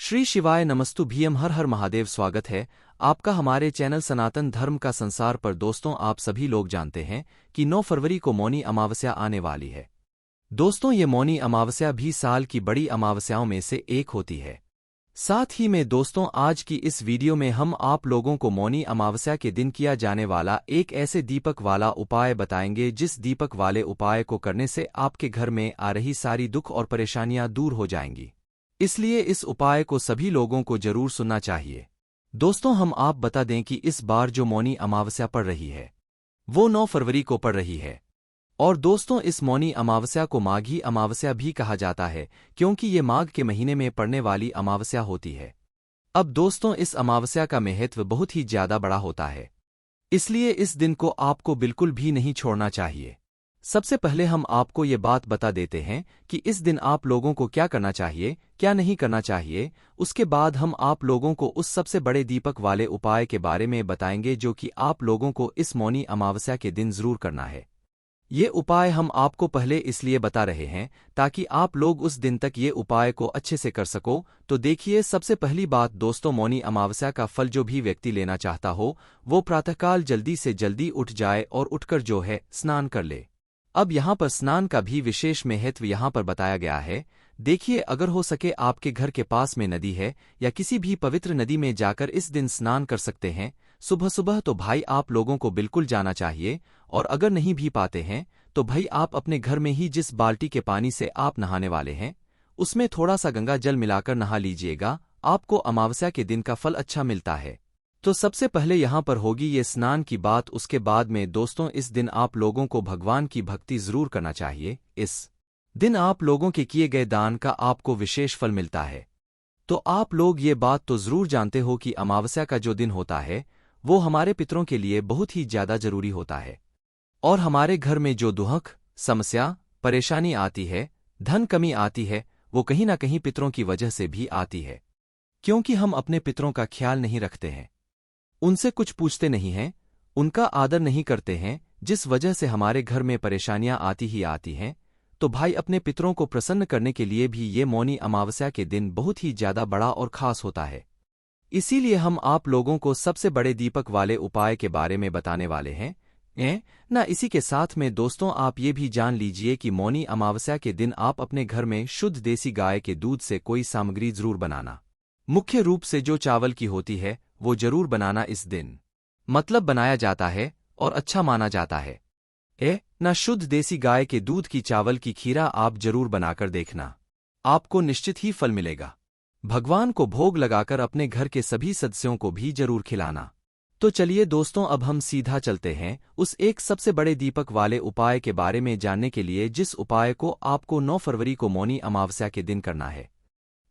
श्री शिवाय नमस्तु भीम हर हर महादेव। स्वागत है आपका हमारे चैनल सनातन धर्म का संसार पर। दोस्तों, आप सभी लोग जानते हैं कि 9 फरवरी को मौनी अमावस्या आने वाली है। दोस्तों, ये मौनी अमावस्या भी साल की बड़ी अमावस्याओं में से एक होती है। साथ ही में दोस्तों, आज की इस वीडियो में हम आप लोगों को मौनी अमावस्या के दिन किया जाने वाला एक ऐसे दीपक वाला उपाय बताएंगे जिस दीपक वाले उपाय को करने से आपके घर में आ रही सारी दुख और परेशानियां दूर हो जाएंगी। इसलिए इस उपाय को सभी लोगों को जरूर सुनना चाहिए। दोस्तों, हम आप बता दें कि इस बार जो मौनी अमावस्या पड़ रही है वो 9 फरवरी को पड़ रही है। और दोस्तों, इस मौनी अमावस्या को माघी अमावस्या भी कहा जाता है क्योंकि ये माघ के महीने में पड़ने वाली अमावस्या होती है। अब दोस्तों, इस अमावस्या का महत्व बहुत ही ज्यादा बड़ा होता है, इसलिए इस दिन को आपको बिल्कुल भी नहीं छोड़ना चाहिए। सबसे पहले हम आपको ये बात बता देते हैं कि इस दिन आप लोगों को क्या करना चाहिए, क्या नहीं करना चाहिए। उसके बाद हम आप लोगों को उस सबसे बड़े दीपक वाले उपाय के बारे में बताएंगे जो कि आप लोगों को इस मौनी अमावस्या के दिन जरूर करना है। ये उपाय हम आपको पहले इसलिए बता रहे हैं ताकि आप लोग उस दिन तक ये उपाय को अच्छे से कर सको। तो देखिए, सबसे पहली बात दोस्तों, मौनी अमावस्या का फल जो भी व्यक्ति लेना चाहता हो वो प्रातःकाल जल्दी से जल्दी उठ जाए और उठकर जो है स्नान कर ले। अब यहाँ पर स्नान का भी विशेष महत्व यहाँ पर बताया गया है। देखिए, अगर हो सके आपके घर के पास में नदी है या किसी भी पवित्र नदी में जाकर इस दिन स्नान कर सकते हैं सुबह सुबह, तो भाई आप लोगों को बिल्कुल जाना चाहिए। और अगर नहीं भी पाते हैं तो भाई आप अपने घर में ही जिस बाल्टी के पानी से आप नहाने वाले हैं उसमें थोड़ा सा गंगा जल मिलाकर नहा लीजिएगा। आपको अमावस्या के दिन का फल अच्छा मिलता है। तो सबसे पहले यहाँ पर होगी ये स्नान की बात। उसके बाद में दोस्तों, इस दिन आप लोगों को भगवान की भक्ति जरूर करना चाहिए। इस दिन आप लोगों के किए गए दान का आपको विशेष फल मिलता है। तो आप लोग ये बात तो जरूर जानते हो कि अमावस्या का जो दिन होता है वो हमारे पितरों के लिए बहुत ही ज्यादा जरूरी होता है। और हमारे घर में जो दुख, समस्या, परेशानी आती है, धन कमी आती है, वो कहीं ना कहीं पितरों की वजह से भी आती है। क्योंकि हम अपने पितरों का ख्याल नहीं रखते हैं, उनसे कुछ पूछते नहीं हैं, उनका आदर नहीं करते हैं, जिस वजह से हमारे घर में परेशानियां आती ही आती हैं। तो भाई, अपने पितरों को प्रसन्न करने के लिए भी ये मौनी अमावस्या के दिन बहुत ही ज्यादा बड़ा और खास होता है। इसीलिए हम आप लोगों को सबसे बड़े दीपक वाले उपाय के बारे में बताने वाले हैं ना। इसी के साथ में दोस्तों, आप ये भी जान लीजिए कि मौनी अमावस्या के दिन आप अपने घर में शुद्ध देसी गाय के दूध से कोई सामग्री जरूर बनाना। मुख्य रूप से जो चावल की होती है वो जरूर बनाना इस दिन। मतलब बनाया जाता है और अच्छा माना जाता है। ना शुद्ध देसी गाय के दूध की चावल की खीरा आप जरूर बनाकर देखना, आपको निश्चित ही फल मिलेगा। भगवान को भोग लगाकर अपने घर के सभी सदस्यों को भी जरूर खिलाना। तो चलिए दोस्तों, अब हम सीधा चलते हैं उस एक सबसे बड़े दीपक वाले उपाय के बारे में जानने के लिए जिस उपाय को आपको 9 फरवरी को मौनी अमावस्या के दिन करना है।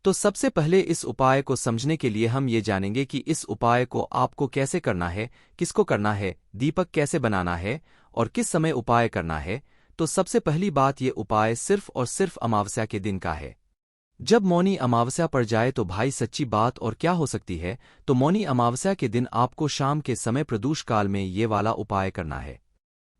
तो सबसे पहले इस उपाय को समझने के लिए हम ये जानेंगे कि इस उपाय को आपको कैसे करना है, किसको करना है, दीपक कैसे बनाना है और किस समय उपाय करना है। तो सबसे पहली बात, ये उपाय सिर्फ और सिर्फ अमावस्या के दिन का है। जब मौनी अमावस्या पड़ जाए तो भाई सच्ची बात और क्या हो सकती है। तो मौनी अमावस्या के दिन आपको शाम के समय प्रदोष काल में ये वाला उपाय करना है।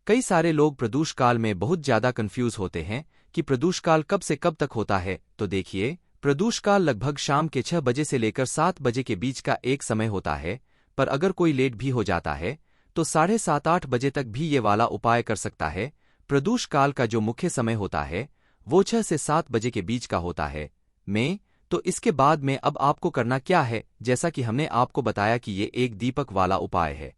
कई सारे लोग प्रदोष काल में बहुत ज्यादा कंफ्यूज होते हैं कि प्रदोष काल कब से कब तक होता है। तो देखिए, प्रदोष काल लगभग शाम के 6 बजे से लेकर 7 बजे के बीच का एक समय होता है। पर अगर कोई लेट भी हो जाता है तो 7:30-8 बजे तक भी ये वाला उपाय कर सकता है। प्रदोष काल का जो मुख्य समय होता है वो 6 से 7 बजे के बीच का होता है। तो इसके बाद में अब आपको करना क्या है, जैसा कि हमने आपको बताया कि ये एक दीपक वाला उपाय है।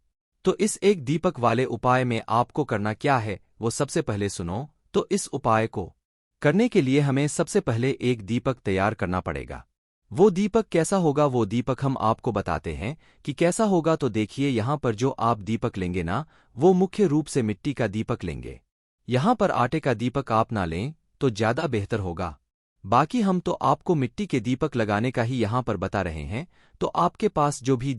तो इस एक दीपक वाले उपाय में आपको करना क्या है वो सबसे पहले सुनो। तो इस उपाय को करने के लिए हमें सबसे पहले एक दीपक तैयार करना पड़ेगा। वो दीपक कैसा होगा, वो दीपक हम आपको बताते हैं कि कैसा होगा। तो देखिए, यहाँ पर जो आप दीपक लेंगे ना, वो मुख्य रूप से मिट्टी का दीपक लेंगे। यहाँ पर आटे का दीपक आप ना लें तो ज्यादा बेहतर होगा। बाकी हम तो आपको मिट्टी के दीपक लगाने का ही यहाँ पर बता रहे हैं। तो आपके पास जो भी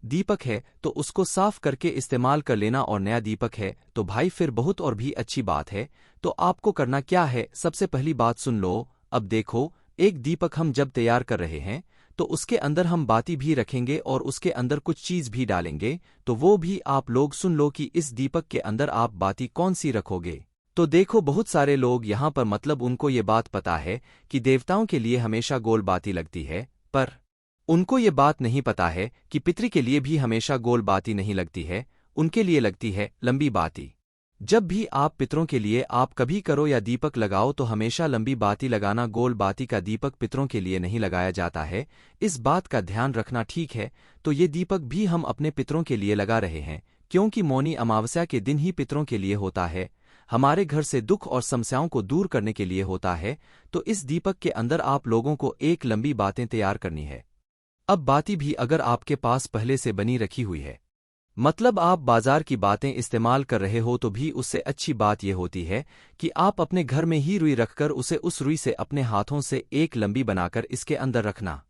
दीपक है तो उसको साफ करके इस्तेमाल कर लेना। और नया दीपक है तो भाई फिर बहुत और भी अच्छी बात है। तो आपको करना क्या है, सबसे पहली बात सुन लो। अब देखो, एक दीपक हम जब तैयार कर रहे हैं तो उसके अंदर हम बाती भी रखेंगे और उसके अंदर कुछ चीज भी डालेंगे। तो वो भी आप लोग सुन लो कि इस दीपक के अंदर आप बाती कौन सी रखोगे। तो देखो, बहुत सारे लोग यहाँ पर मतलब उनको ये बात पता है कि देवताओं के लिए हमेशा गोल बाती लगती है, पर उनको ये बात नहीं पता है कि पितरी के लिए भी हमेशा गोल बाती नहीं लगती है, उनके लिए लगती है लंबी बाती। जब भी आप पितरों के लिए आप कभी करो या दीपक लगाओ तो हमेशा लंबी बाती लगाना, गोल बाती का दीपक पितरों के लिए नहीं लगाया जाता है। इस बात का ध्यान रखना, ठीक है? तो ये दीपक भी हम अपने पितरों के लिए लगा रहे हैं, क्योंकि मौनी अमावस्या के दिन ही पितरों के लिए होता है, हमारे घर से दुख और समस्याओं को दूर करने के लिए होता है। तो इस दीपक के अंदर आप लोगों को एक लंबी बातें तैयार करनी है। अब बाती भी अगर आपके पास पहले से बनी रखी हुई है, मतलब आप बाजार की बातें इस्तेमाल कर रहे हो, तो भी उससे अच्छी बात यह होती है कि आप अपने घर में ही रुई रखकर उसे उस रुई से अपने हाथों से एक लंबी बनाकर इसके अंदर रखना।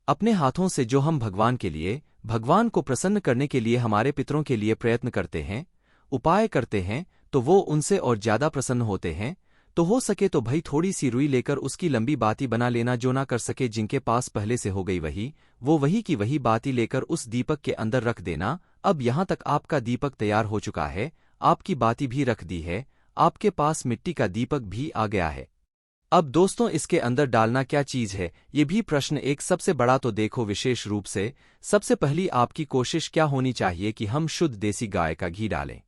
अपने हाथों से जो हम भगवान के लिए, भगवान को प्रसन्न करने के लिए, हमारे पितरों के लिए प्रयत्न करते हैं, उपाय करते हैं, तो वो उनसे और ज्यादा प्रसन्न होते हैं। तो हो सके तो भाई थोड़ी सी रुई लेकर उसकी लंबी बाती बना लेना। जो ना कर सके, जिनके पास पहले से हो गई वही की वही बाती लेकर उस दीपक के अंदर रख देना। अब यहां तक आपका दीपक तैयार हो चुका है, आपकी बाती भी रख दी है, आपके पास मिट्टी का दीपक भी आ गया है। अब दोस्तों, इसके अंदर डालना क्या चीज है, ये भी प्रश्न एक सबसे बड़ा। तो देखो, विशेष रूप से सबसे पहली आपकी कोशिश क्या होनी चाहिए कि हम शुद्ध देसी गाय का घी डालें।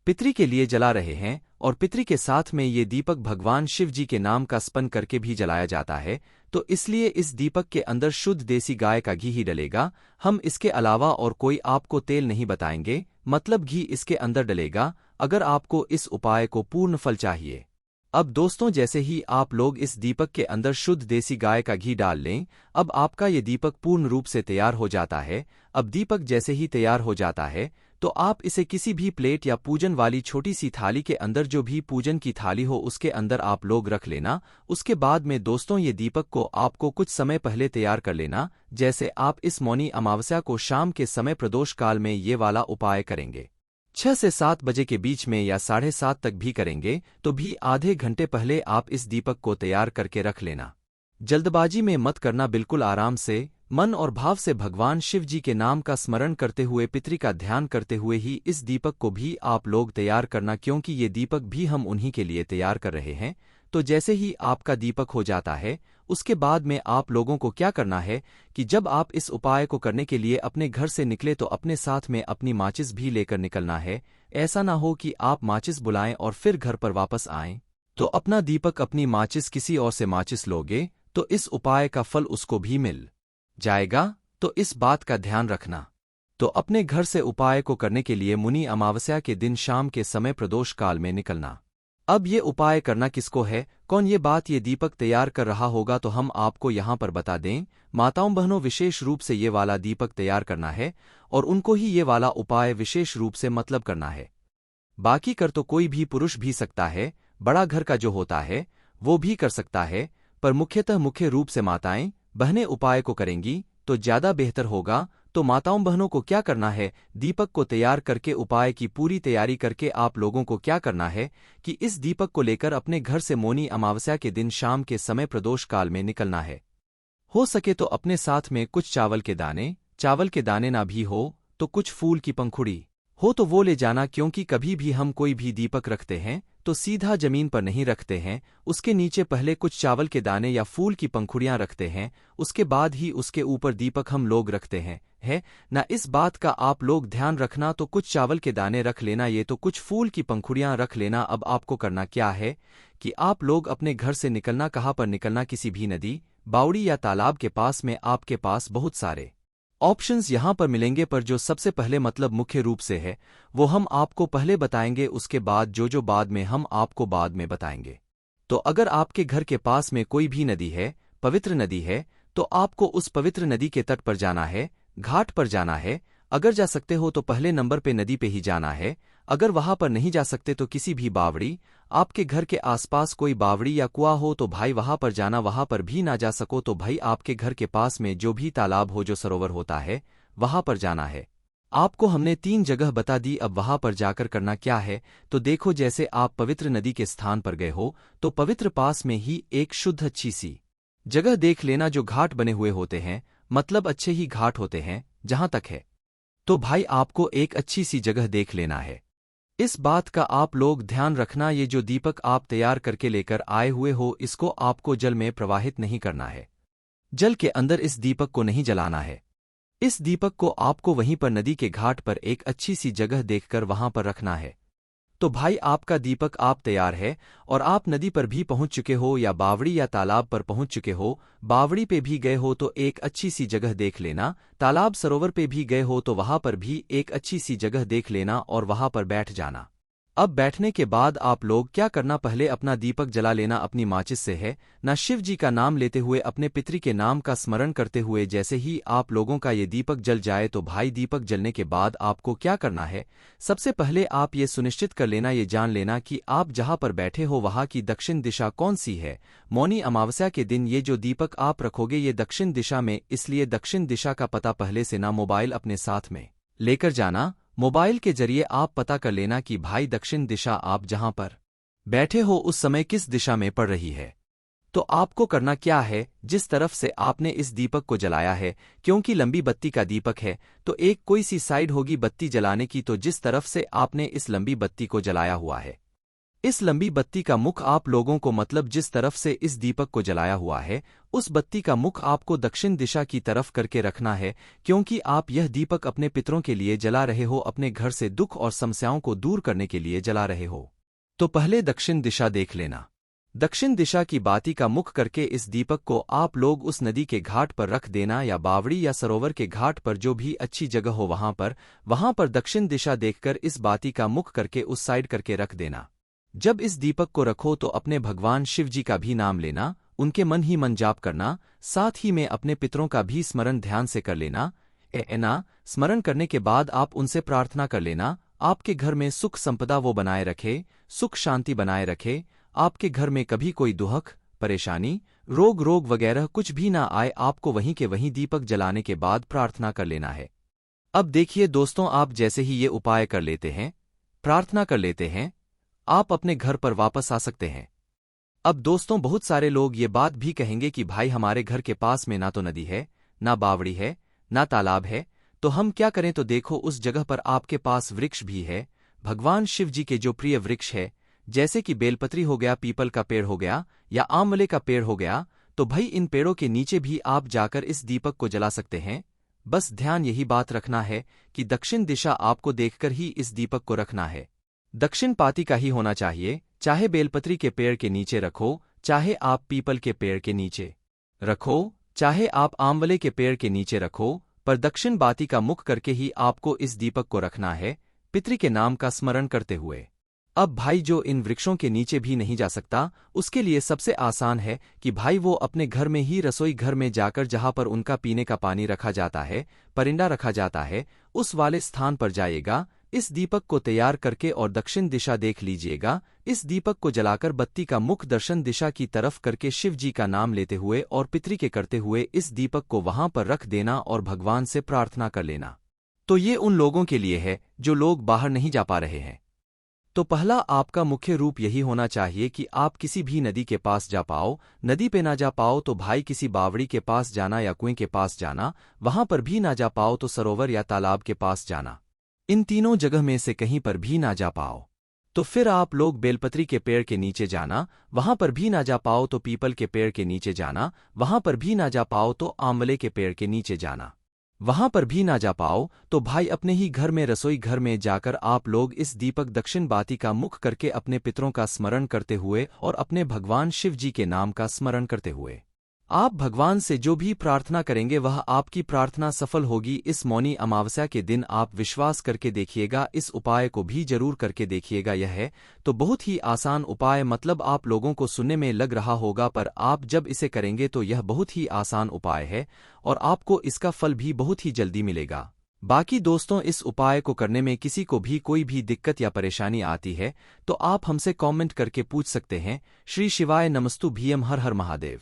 पितरी के लिए जला रहे हैं, और पितरी के साथ में ये दीपक भगवान शिव जी के नाम का स्मरण करके भी जलाया जाता है, तो इसलिए इस दीपक के अंदर शुद्ध देसी गाय का घी ही डलेगा। हम इसके अलावा और कोई आपको तेल नहीं बताएंगे, मतलब घी इसके अंदर डलेगा, अगर आपको इस उपाय को पूर्ण फल चाहिए। अब दोस्तों, जैसे ही आप लोग इस दीपक के अंदर शुद्ध देसी गाय का घी डाल लें, अब आपका ये दीपक पूर्ण रूप से तैयार हो जाता है। अब दीपक जैसे ही तैयार हो जाता है, तो आप इसे किसी भी प्लेट या पूजन वाली छोटी सी थाली के अंदर, जो भी पूजन की थाली हो उसके अंदर आप लोग रख लेना। उसके बाद में दोस्तों, ये दीपक को आपको कुछ समय पहले तैयार कर लेना। जैसे आप इस मौनी अमावस्या को शाम के समय प्रदोष काल में ये वाला उपाय करेंगे, 6 से 7 बजे के बीच में या 7:30 तक भी करेंगे, तो भी आधे घंटे पहले आप इस दीपक को तैयार करके रख लेना। जल्दबाजी में मत करना, बिल्कुल आराम से, मन और भाव से भगवान शिव जी के नाम का स्मरण करते हुए, पितरी का ध्यान करते हुए ही इस दीपक को भी आप लोग तैयार करना, क्योंकि ये दीपक भी हम उन्हीं के लिए तैयार कर रहे हैं। तो जैसे ही आपका दीपक हो जाता है, उसके बाद में आप लोगों को क्या करना है कि जब आप इस उपाय को करने के लिए अपने घर से निकले, तो अपने साथ में अपनी माचिस भी लेकर निकलना है। ऐसा ना हो कि आप माचिस बुलाएं और फिर घर पर वापस आएं, तो अपना दीपक, अपनी माचिस किसी और से माचिस लोगे तो इस उपाय का फल उसको भी मिल जाएगा। तो इस बात का ध्यान रखना। तो अपने घर से उपाय को करने के लिए मुनि अमावस्या के दिन शाम के समय प्रदोष काल में निकलना। अब ये उपाय करना किसको है, कौन ये बात ये दीपक तैयार कर रहा होगा, तो हम आपको यहाँ पर बता दें। माताओं बहनों, विशेष रूप से ये वाला दीपक तैयार करना है, और उनको ही ये वाला उपाय विशेष रूप से मतलब करना है। बाकी कर तो कोई भी पुरुष भी सकता है, बड़ा घर का जो होता है वो भी कर सकता है, पर मुख्य रूप से माताएं बहनें उपाय को करेंगी तो ज्यादा बेहतर होगा। तो माताओं बहनों को क्या करना है, दीपक को तैयार करके उपाय की पूरी तैयारी करके आप लोगों को क्या करना है कि इस दीपक को लेकर अपने घर से मौनी अमावस्या के दिन शाम के समय प्रदोष काल में निकलना है। हो सके तो अपने साथ में कुछ चावल के दाने ना भी हो तो कुछ फूल की पंखुड़ी हो तो वो ले जाना, क्योंकि कभी भी हम कोई भी दीपक रखते हैं तो सीधा जमीन पर नहीं रखते हैं, उसके नीचे पहले कुछ चावल के दाने या फूल की पंखुड़ियां रखते हैं, उसके बाद ही उसके ऊपर दीपक हम लोग रखते हैं, है ना? इस बात का आप लोग ध्यान रखना। तो कुछ चावल के दाने रख लेना, ये तो कुछ फूल की पंखुड़ियां रख लेना। अब आपको करना क्या है कि आप लोग अपने घर से निकलना, कहाँ पर निकलना, किसी भी नदी, बावड़ी या तालाब के पास में। आपके पास बहुत सारे ऑप्शंस यहां पर मिलेंगे, पर जो सबसे पहले मतलब मुख्य रूप से है वो हम आपको पहले बताएंगे, उसके बाद जो बाद में हम आपको बाद में बताएंगे। तो अगर आपके घर के पास में कोई भी नदी है, पवित्र नदी है, तो आपको उस पवित्र नदी के तट पर जाना है, घाट पर जाना है। अगर जा सकते हो तो पहले नंबर पे नदी पे ही जाना है। अगर वहां पर नहीं जा सकते तो किसी भी बावड़ी, आपके घर के आसपास कोई बावड़ी या कुआं हो तो भाई वहां पर जाना। वहां पर भी ना जा सको तो भाई आपके घर के पास में जो भी तालाब हो, जो सरोवर होता है, वहां पर जाना है। आपको हमने 3 जगह बता दी। अब वहां पर जाकर करना क्या है, तो देखो, जैसे आप पवित्र नदी के स्थान पर गए हो तो पवित्र पास में ही एक शुद्ध अच्छी सी जगह देख लेना, जो घाट बने हुए होते हैं, मतलब अच्छे ही घाट होते हैं जहां तक है। तो भाई आपको एक अच्छी सी जगह देख लेना है। इस बात का आप लोग ध्यान रखना, ये जो दीपक आप तैयार करके लेकर आए हुए हो, इसको आपको जल में प्रवाहित नहीं करना है। जल के अंदर इस दीपक को नहीं जलाना है। इस दीपक को आपको वहीं पर नदी के घाट पर एक अच्छी सी जगह देखकर वहां पर रखना है। तो भाई आपका दीपक आप तैयार है और आप नदी पर भी पहुंच चुके हो या बावड़ी या तालाब पर पहुंच चुके हो। बावड़ी पे भी गए हो तो एक अच्छी सी जगह देख लेना, तालाब सरोवर पे भी गए हो तो वहां पर भी एक अच्छी सी जगह देख लेना और वहां पर बैठ जाना। अब बैठने के बाद आप लोग क्या करना, पहले अपना दीपक जला लेना अपनी माचिस से है ना, शिव जी का नाम लेते हुए अपने पितरी के नाम का स्मरण करते हुए। जैसे ही आप लोगों का ये दीपक जल जाए तो भाई दीपक जलने के बाद आपको क्या करना है, सबसे पहले आप ये सुनिश्चित कर लेना, ये जान लेना कि आप जहां पर बैठे हो वहां की दक्षिण दिशा कौन सी है। मौनी अमावस्या के दिन ये जो दीपक आप रखोगे ये दक्षिण दिशा में, इसलिए दक्षिण दिशा का पता पहले से ना मोबाइल अपने साथ में लेकर जाना। मोबाइल के जरिए आप पता कर लेना कि भाई दक्षिण दिशा आप जहां पर बैठे हो उस समय किस दिशा में पड़ रही है। तो आपको करना क्या है, जिस तरफ से आपने इस दीपक को जलाया है, क्योंकि लंबी बत्ती का दीपक है तो एक कोई सी साइड होगी बत्ती जलाने की, तो जिस तरफ से आपने इस लंबी बत्ती को जलाया हुआ है, इस लंबी बत्ती का मुख आप लोगों को, मतलब जिस तरफ से इस दीपक को जलाया हुआ है उस बत्ती का मुख आपको दक्षिण दिशा की तरफ करके रखना है, क्योंकि आप यह दीपक अपने पितरों के लिए जला रहे हो, अपने घर से दुख और समस्याओं को दूर करने के लिए जला रहे हो। तो पहले दक्षिण दिशा देख लेना। दक्षिण दिशा की बाती का मुख करके इस दीपक को आप लोग उस नदी के घाट पर रख देना या बावड़ी या सरोवर के घाट पर, जो भी अच्छी जगह हो वहां पर दक्षिण दिशा देखकर इस बाती का मुख करके उस साइड करके रख देना। जब इस दीपक को रखो तो अपने भगवान शिव जी का भी नाम लेना, उनके मन ही मन जाप करना, साथ ही में अपने पितरों का भी स्मरण ध्यान से कर लेना। स्मरण करने के बाद आप उनसे प्रार्थना कर लेना, आपके घर में सुख संपदा वो बनाए रखे, सुख शांति बनाए रखे, आपके घर में कभी कोई दुख परेशानी रोग वगैरह कुछ भी ना आए। आपको वहीं के वहीं दीपक जलाने के बाद प्रार्थना कर लेना है। अब देखिए दोस्तों, आप जैसे ही ये उपाय कर लेते हैं, प्रार्थना कर लेते हैं, आप अपने घर पर वापस आ सकते हैं। अब दोस्तों, बहुत सारे लोग ये बात भी कहेंगे कि भाई हमारे घर के पास में ना तो नदी है, ना बावड़ी है, ना तालाब है, तो हम क्या करें। तो देखो, उस जगह पर आपके पास वृक्ष भी है, भगवान शिव जी के जो प्रिय वृक्ष है, जैसे कि बेलपत्री हो गया, पीपल का पेड़ हो गया या आंवले का पेड़ हो गया, तो भाई इन पेड़ों के नीचे भी आप जाकर इस दीपक को जला सकते हैं। बस ध्यान यही बात रखना है कि दक्षिण दिशा आपको देखकर ही इस दीपक को रखना है। दक्षिण पाती का ही होना चाहिए, चाहे बेलपत्री के पेड़ के नीचे रखो, चाहे आप पीपल के पेड़ के नीचे रखो, चाहे आप आंवले के पेड़ के नीचे रखो, पर दक्षिण बाती का मुख करके ही आपको इस दीपक को रखना है, पितृ के नाम का स्मरण करते हुए। अब भाई जो इन वृक्षों के नीचे भी नहीं जा सकता, उसके लिए सबसे आसान है कि भाई वो अपने घर में ही रसोई घर में जाकर, जहां पर उनका पीने का पानी रखा जाता है, परिंदा रखा जाता है, उस वाले स्थान पर जाइएगा, इस दीपक को तैयार करके और दक्षिण दिशा देख लीजिएगा। इस दीपक को जलाकर बत्ती का मुख दर्शन दिशा की तरफ करके शिव जी का नाम लेते हुए और पितृ के करते हुए इस दीपक को वहां पर रख देना और भगवान से प्रार्थना कर लेना। तो ये उन लोगों के लिए है जो लोग बाहर नहीं जा पा रहे हैं। तो पहला आपका मुख्य रूप यही होना चाहिए कि आप किसी भी नदी के पास जा पाओ, नदी पे ना जा पाओ तो भाई किसी बावड़ी के पास जाना या कुएं के पास जाना, वहां पर भी ना जा पाओ तो सरोवर या तालाब के पास जाना। इन तीनों जगह में से कहीं पर भी ना जा पाओ तो फिर आप लोग बेलपत्री के पेड़ के नीचे जाना, वहां पर भी ना जा पाओ तो पीपल के पेड़ के नीचे जाना, वहां पर भी ना जा पाओ तो आंवले के पेड़ के नीचे जाना, वहां पर भी ना जा पाओ तो भाई अपने ही घर में रसोई घर में जाकर आप लोग इस दीपक दक्षिण बाती का मुख करके अपने पितरों का स्मरण करते हुए और अपने भगवान शिव जी के नाम का स्मरण करते हुए आप भगवान से जो भी प्रार्थना करेंगे वह आपकी प्रार्थना सफल होगी। इस मौनी अमावस्या के दिन आप विश्वास करके देखिएगा, इस उपाय को भी जरूर करके देखिएगा। यह है तो बहुत ही आसान उपाय, मतलब आप लोगों को सुनने में लग रहा होगा, पर आप जब इसे करेंगे तो यह बहुत ही आसान उपाय है और आपको इसका फल भी बहुत ही जल्दी मिलेगा। बाकी दोस्तों, इस उपाय को करने में किसी को भी कोई भी दिक्कत या परेशानी आती है तो आप हमसे कमेंट करके पूछ सकते हैं। श्री शिवाय नमस्तु भीम, हर हर महादेव।